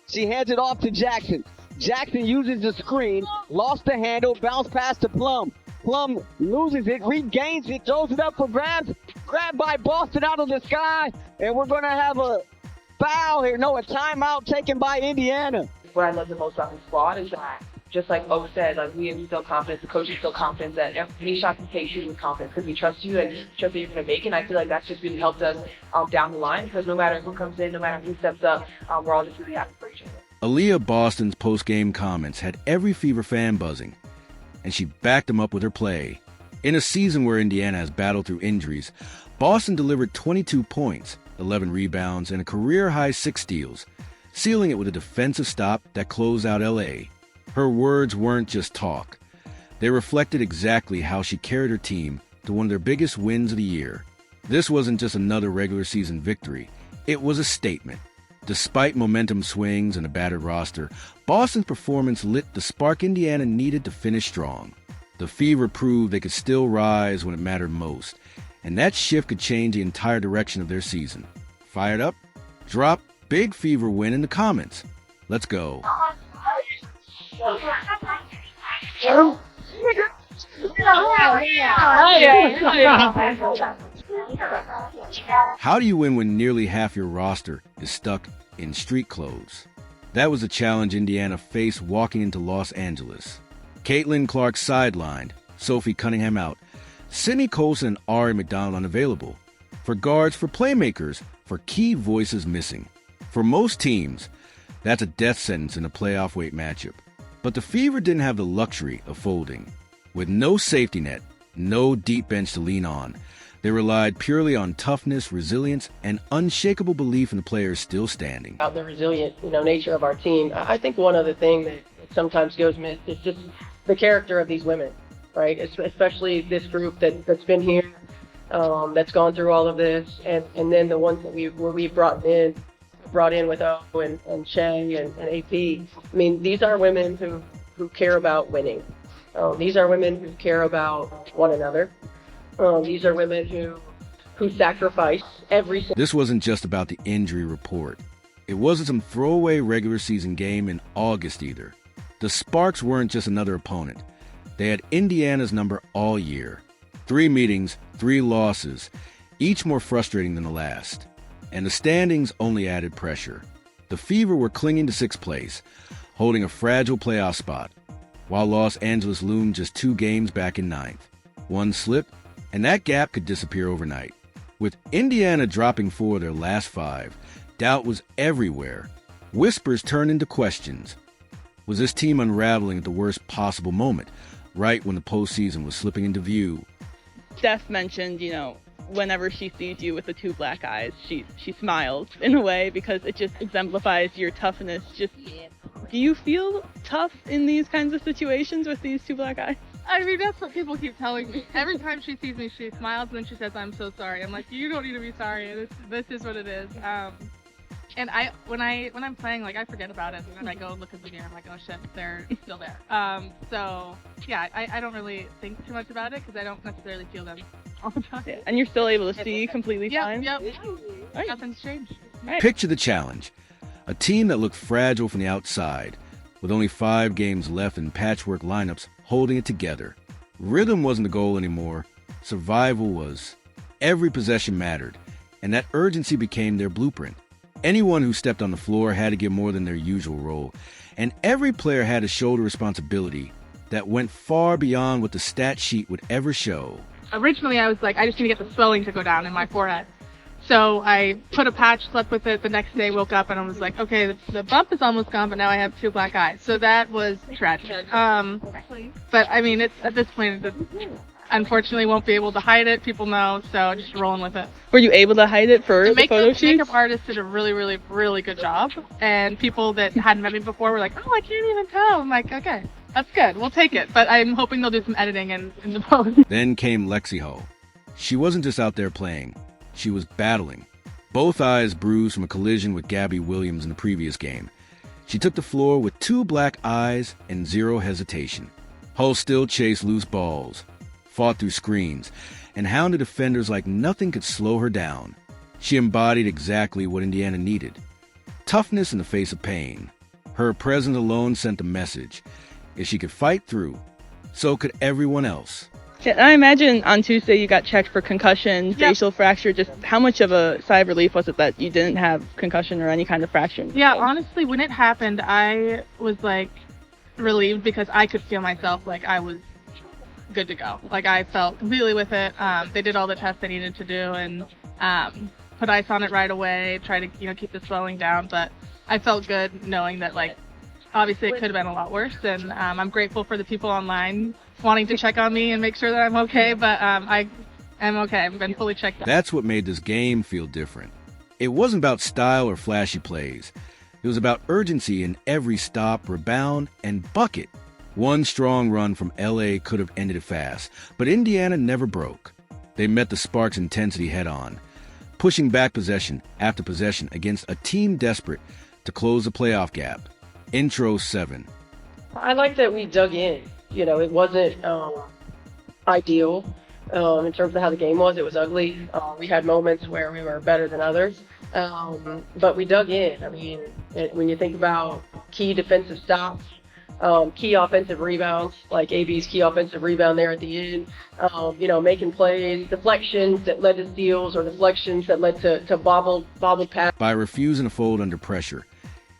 She hands it off to Jackson. Jackson uses the screen, lost the handle, bounce pass to Plum. Plum loses it, regains it, throws it up for grabs. Grabbed by Boston out of the sky, and we're going to have a foul here. No, a timeout taken by Indiana. What I love the most about the squad is that, just like O said, like we instill confidence, the coach instill confidence that any shot you take, shoot with confidence because we trust you and trust that you're going to make it. And I feel like that's just really helped us down the line because no matter who comes in, no matter who steps up, we're all just really happy for each other. Aaliyah Boston's post-game comments had every Fever fan buzzing, and she backed them up with her play. In a season where Indiana has battled through injuries, Boston delivered 22 points, 11 rebounds, and a career-high 6 steals, sealing it with a defensive stop that closed out L.A. Her words weren't just talk. They reflected exactly how she carried her team to one of their biggest wins of the year. This wasn't just another regular season victory. It was a statement. Despite momentum swings and a battered roster, Boston's performance lit the spark Indiana needed to finish strong. The Fever proved they could still rise when it mattered most, and that shift could change the entire direction of their season. Fired up? Drop Big Fever win in the comments. Let's go. How do you win when nearly half your roster is stuck in street clothes? That was a challenge Indiana faced walking into Los Angeles. Caitlin Clark sidelined, Sophie Cunningham out, Sydney Colson and Ari McDonald unavailable. For guards, for playmakers, for key voices missing. For most teams, that's a death sentence in a playoff weight matchup. But the Fever didn't have the luxury of folding. With no safety net, no deep bench to lean on, they relied purely on toughness, resilience, and unshakable belief in the players still standing. About the resilient, nature of our team, I think one other thing that sometimes goes missed is just the character of these women, right? Especially this group that's been here, that's gone through all of this, and then the ones that we've brought in with O and Shay and AP. I mean, these are women who care about winning. These are women who care about one another. These are women who sacrifice every single. This wasn't just about the injury report. It wasn't some throwaway regular season game in August either. The Sparks weren't just another opponent. They had Indiana's number all year. 3 meetings, 3 losses, each more frustrating than the last. And the standings only added pressure. The Fever were clinging to 6th place, holding a fragile playoff spot, while Los Angeles loomed just 2 games back in 9th. One slip, and that gap could disappear overnight. With Indiana dropping 4 of their last 5, doubt was everywhere. Whispers turned into questions. Was this team unraveling at the worst possible moment, right when the postseason was slipping into view? Steph mentioned, whenever she sees you with the 2 black eyes, she smiles in a way because it just exemplifies your toughness. Do you feel tough in these kinds of situations with these 2 black eyes? I mean, that's what people keep telling me. Every time she sees me, she smiles and then she says, "I'm so sorry." I'm like, "You don't need to be sorry. This is what it is." And when I'm playing, I forget about it, and I go look at the mirror. I'm like, "Oh shit, they're still there." So yeah, I don't really think too much about it because I don't necessarily feel them all the time. Yeah. And you're still able to see completely fine? Yep. Right. Nothing's changed. Right. Picture the challenge. A team that looked fragile from the outside, with only 5 games left in patchwork lineups holding it together. Rhythm wasn't the goal anymore. Survival was. Every possession mattered, and that urgency became their blueprint. Anyone who stepped on the floor had to give more than their usual role, and every player had to shoulder responsibility that went far beyond what the stat sheet would ever show. Originally, I was like, I just need to get the swelling to go down in my forehead. So I put a patch, slept with it. The next day, woke up and I was like, okay, the bump is almost gone, but now I have 2 black eyes. So that was tragic. But I mean, it's at this point, unfortunately, won't be able to hide it. People know, so just rolling with it. Were you able to hide it for the photo sheets? Makeup artist did a really, really, really good job. And people that hadn't met me before were like, "Oh, I can't even tell." I'm like, okay, that's good. We'll take it. But I'm hoping they'll do some editing in the post. Then came Lexie Hull. She wasn't just out there playing. She was battling. Both eyes bruised from a collision with Gabby Williams in the previous game. She took the floor with 2 black eyes and 0 hesitation. Hull still chased loose balls, fought through screens, and hounded defenders like nothing could slow her down. She embodied exactly what Indiana needed. Toughness in the face of pain. Her presence alone sent a message. If she could fight through, so could everyone else. Yeah, I imagine on Tuesday you got checked for concussion, facial fracture. Just how much of a sigh of relief was it that you didn't have concussion or any kind of fracture? Yeah, honestly, when it happened, I was like relieved because I could feel myself like I was good to go. Like I felt completely with it. They did all the tests they needed to do and put ice on it right away, try to keep the swelling down. But I felt good knowing that like obviously it could have been a lot worse. And I'm grateful for the people online wanting to check on me and make sure that I'm okay. But I am okay. I've been fully checked out. That's what made this game feel different. It wasn't about style or flashy plays. It was about urgency in every stop, rebound, and bucket. One strong run from LA could have ended it fast, but Indiana never broke. They met the Sparks' intensity head-on, pushing back possession after possession against a team desperate to close the playoff gap. Intro 7. I like that we dug in. It wasn't ideal in terms of how the game was. It was ugly. We had moments where we were better than others, but we dug in. I mean, when you think about key defensive stops, key offensive rebounds, like AB's key offensive rebound there at the end, making plays, deflections that led to steals or deflections that led to bobbled pass. By refusing to fold under pressure,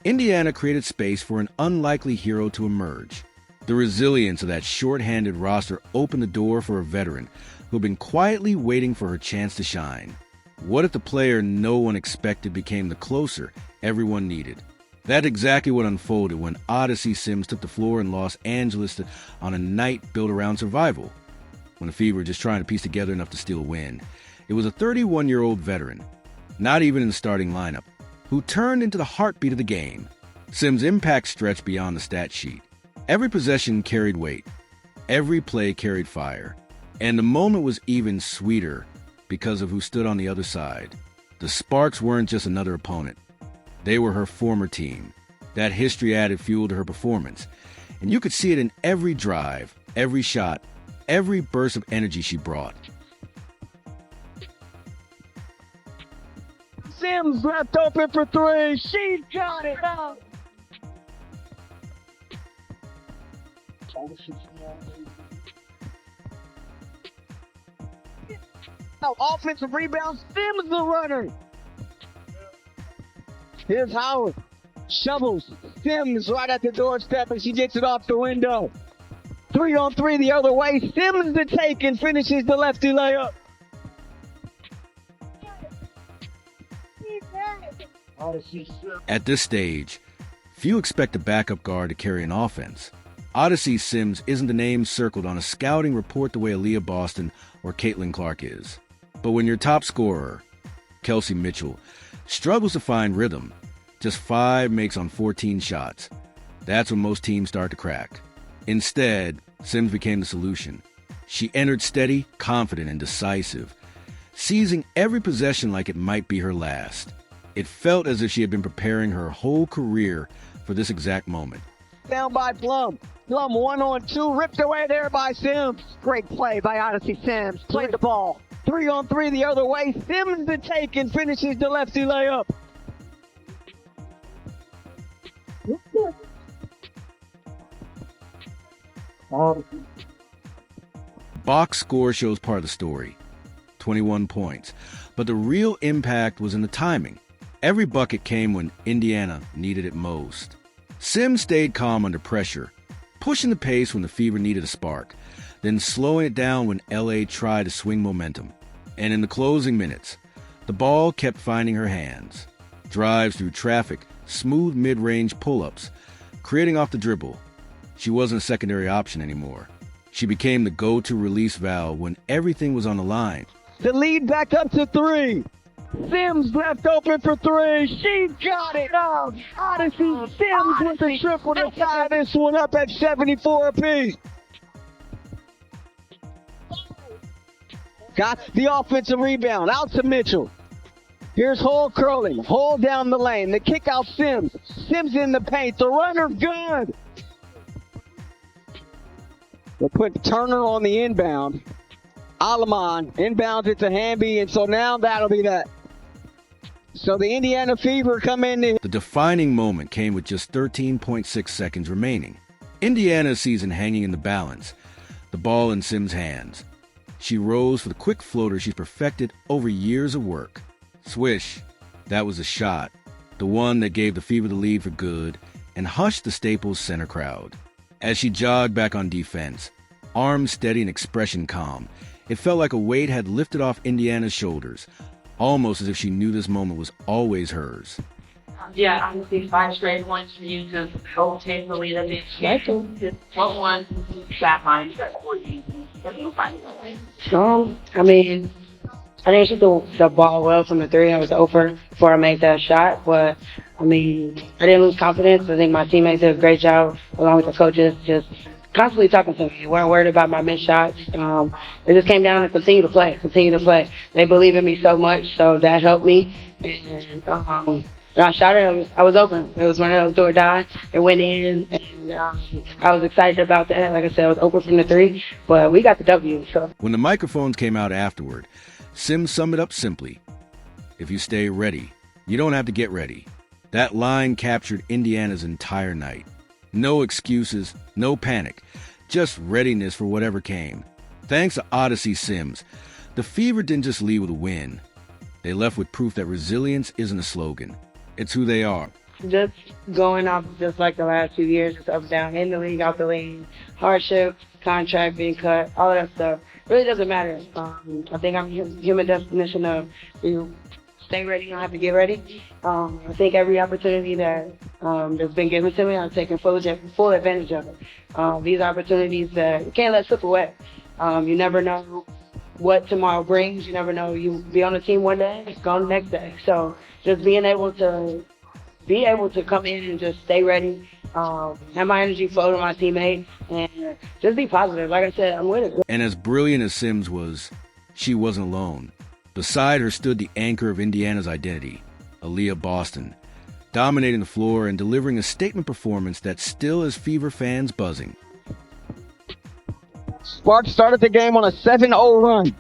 Indiana created space for an unlikely hero to emerge. The resilience of that short-handed roster opened the door for a veteran who had been quietly waiting for her chance to shine. What if the player no one expected became the closer everyone needed? That's exactly what unfolded when Odyssey Sims took the floor in Los Angeles on a night built around survival. When the Fever were just trying to piece together enough to steal a win, it was a 31-year-old veteran, not even in the starting lineup, who turned into the heartbeat of the game. Sims' impact stretched beyond the stat sheet. Every possession carried weight. Every play carried fire. And the moment was even sweeter because of who stood on the other side. The Sparks weren't just another opponent. They were her former team. That history added fuel to her performance. And you could see it in every drive, every shot, every burst of energy she brought. Sims left open for three. She got it. Offensive rebound. Sims the runner. Here's Howard. Shovels. Sims right at the doorstep and she gets it off the window. 3-on-3 the other way. Sims the take and finishes the lefty layup. At this stage, few expect a backup guard to carry an offense. Odyssey Sims isn't the name circled on a scouting report the way Aaliyah Boston or Caitlin Clark is. But when your top scorer, Kelsey Mitchell, struggles to find rhythm, just 5 makes on 14 shots, that's when most teams start to crack. Instead, Sims became the solution. She entered steady, confident, and decisive, seizing every possession like it might be her last. It felt as if she had been preparing her whole career for this exact moment. Down by Plum. Plum 1-on-2, ripped away there by Sims. Great play by Odyssey Sims. Played the ball. 3-on-3 the other way. Sims the take and finishes the lefty layup. Box score shows part of the story, 21 points. But the real impact was in the timing. Every bucket came when Indiana needed it most. Sims stayed calm under pressure, pushing the pace when the Fever needed a spark, then slowing it down when LA tried to swing momentum. And in the closing minutes, the ball kept finding her hands. Drives through traffic, smooth mid-range pull-ups, creating off the dribble. She wasn't a secondary option anymore. She became the go-to release valve when everything was on the line. The lead back up to 3. Sims left open for 3. She got it. Odyssey Sims with the triple to tie this one up at 74 apiece. Got the offensive rebound out to Mitchell. Here's Hull curling. Hull down the lane. The kick out Sims. Sims in the paint. The runner good. We'll put Turner on the inbound. Alaman inbounds it to Hamby, and so now that'll be that. So the Indiana Fever come in. The defining moment came with just 13.6 seconds remaining. Indiana's season hanging in the balance, the ball in Sims' hands. She rose for the quick floater she's perfected over years of work. Swish. That was a shot. The one that gave the Fever the lead for good and hushed the Staples center crowd. As she jogged back on defense, arms steady and expression calm, it felt like a weight had lifted off Indiana's shoulders, almost as if she knew this moment was always hers. Yeah, honestly, 5 straight points for you to help take the lead. I mean, just 1-1, sidelined. I mean, I didn't shoot the ball well from the 3. I was over before I made that shot, but I mean, I didn't lose confidence. I think my teammates did a great job, along with the coaches, just constantly talking to me. They weren't worried about my missed shots. It just came down to continue to play. They believe in me so much, so that helped me. And when I shot it, I was open. It was one of those do or die. It went in, and I was excited about that. Like I said, I was open from the 3, but we got the W. So When the microphones came out afterward, Sims summed it up simply. If you stay ready, you don't have to get ready. That line captured Indiana's entire night. No excuses, no panic, just readiness for whatever came. Thanks to Odyssey Sims, the Fever didn't just leave with a win. They left with proof that resilience isn't a slogan. It's who they are. just going off just like the last few years, just up and down, in the league, out the league, hardship, contract being cut, all of that stuff. Really doesn't matter. I think I'm human definition of you stay ready, you don't have to get ready. I think every opportunity that that's been given to me, I'm taking full advantage of it. These opportunities that you can't let slip away. You never know what tomorrow brings. You never know. You be on the team one day, gone the next day. So just being able to come in and just stay ready, have my energy flow to my teammates, and just be positive. Like I said, I'm with it. And as brilliant as Sims was, she wasn't alone. Beside her stood the anchor of Indiana's identity, Aaliyah Boston, dominating the floor and delivering a statement performance that still has Fever fans buzzing. Sparks started the game on a 7-0 run.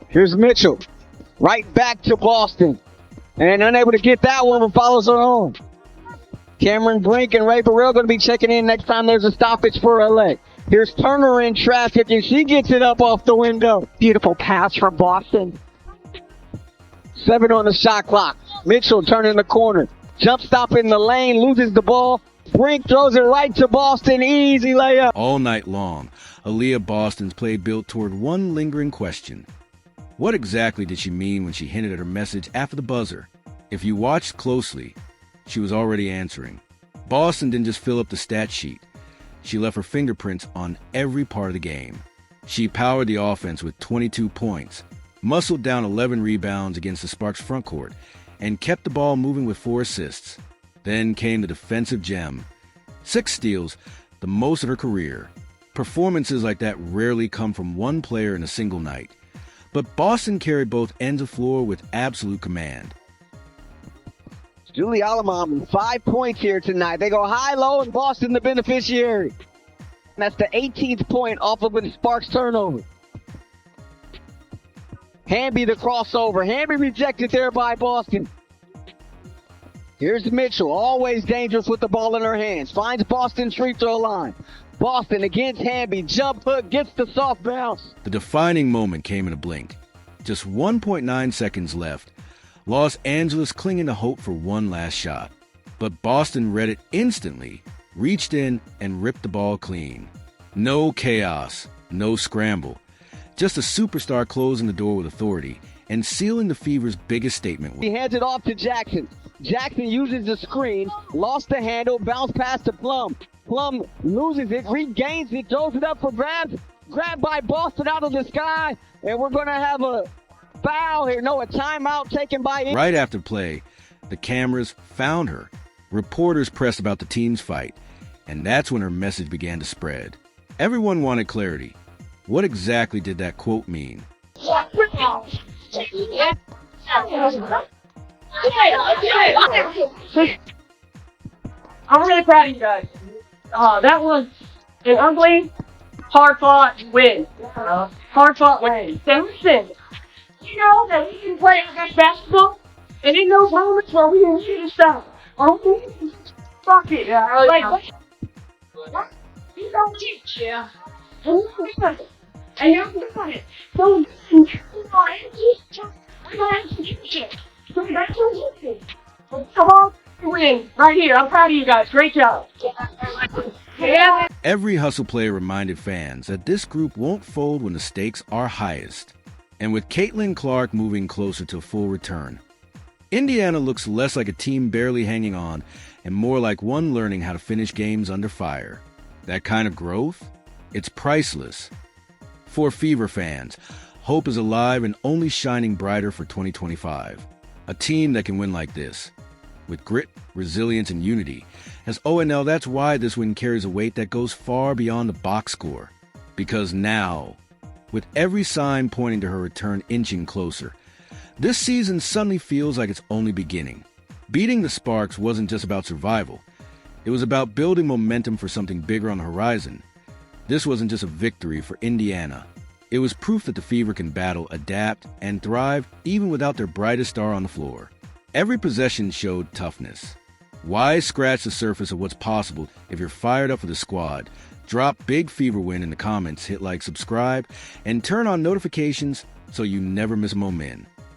Here's Mitchell. Right back to Boston. And unable to get that one, but follows her home. Cameron Brink and Ray Burrell going to be checking in next time there's a stoppage for LA. Here's Turner in traffic, and she gets it up off the window. Beautiful pass from Boston. 7 on the shot clock. Mitchell turning the corner. Jump stop in the lane, loses the ball. Brink throws it right to Boston. Easy layup. All night long, Aaliyah Boston's play built toward one lingering question. What exactly did she mean when she hinted at her message after the buzzer? If you watched closely, she was already answering. Boston didn't just fill up the stat sheet. She left her fingerprints on every part of the game. She powered the offense with 22 points, muscled down 11 rebounds against the Sparks' front court, and kept the ball moving with 4 assists. Then came the defensive gem. 6 steals, the most of her career. Performances like that rarely come from one player in a single night. But Boston carried both ends of floor with absolute command. Julie Alamam with 5 points here tonight. They go high-low, and Boston the beneficiary. And that's the 18th point off of a Sparks turnover. Hamby the crossover. Hamby rejected there by Boston. Here's Mitchell, always dangerous with the ball in her hands. Finds Boston's free throw line. Boston against Hamby. Jump hook, gets the soft bounce. The defining moment came in a blink. Just 1.9 seconds left. Los Angeles clinging to hope for one last shot. But Boston read it instantly, reached in, and ripped the ball clean. No chaos, no scramble. Just a superstar closing the door with authority and sealing the Fever's biggest statement. He hands it off to Jackson. Jackson uses the screen, lost the handle, bounce pass to Plum. Plum loses it, regains it, throws it up for grabs. Grabbed by Boston out of the sky, and we're going to have a foul here. No, a timeout taken by... Right after play, the cameras found her. Reporters pressed about the team's fight, and that's when her message began to spread. Everyone wanted clarity. What exactly did that quote mean? I'm really proud of you guys. That was an ugly, hard-fought win. Hard-fought win. Listen, you know that we can play our best basketball, and in those moments where we need to stop, or we need to fuck it, like, you don't teach, yeah. And you're doing it. And you're doing it. So, you know, we're gonna execute it. So that's what we do. Come on, win. Right here. I'm proud of you guys. Great job. Yeah. Every Hustle player reminded fans that this group won't fold when the stakes are highest. And with Caitlin Clark moving closer to full return, Indiana looks less like a team barely hanging on and more like one learning how to finish games under fire. That kind of growth? It's priceless. For Fever fans, hope is alive and only shining brighter for 2025. A team that can win like this, with grit, resilience, and unity. As ONL, that's why this win carries a weight that goes far beyond the box score. Because now, with every sign pointing to her return inching closer, this season suddenly feels like it's only beginning. Beating the Sparks wasn't just about survival. It was about building momentum for something bigger on the horizon. This wasn't just a victory for Indiana. It was proof that the Fever can battle, adapt, and thrive even without their brightest star on the floor. Every possession showed toughness. Why scratch the surface of what's possible if you're fired up for the squad? Drop Big Fever Win in the comments, hit like, subscribe, and turn on notifications so you never miss a moment.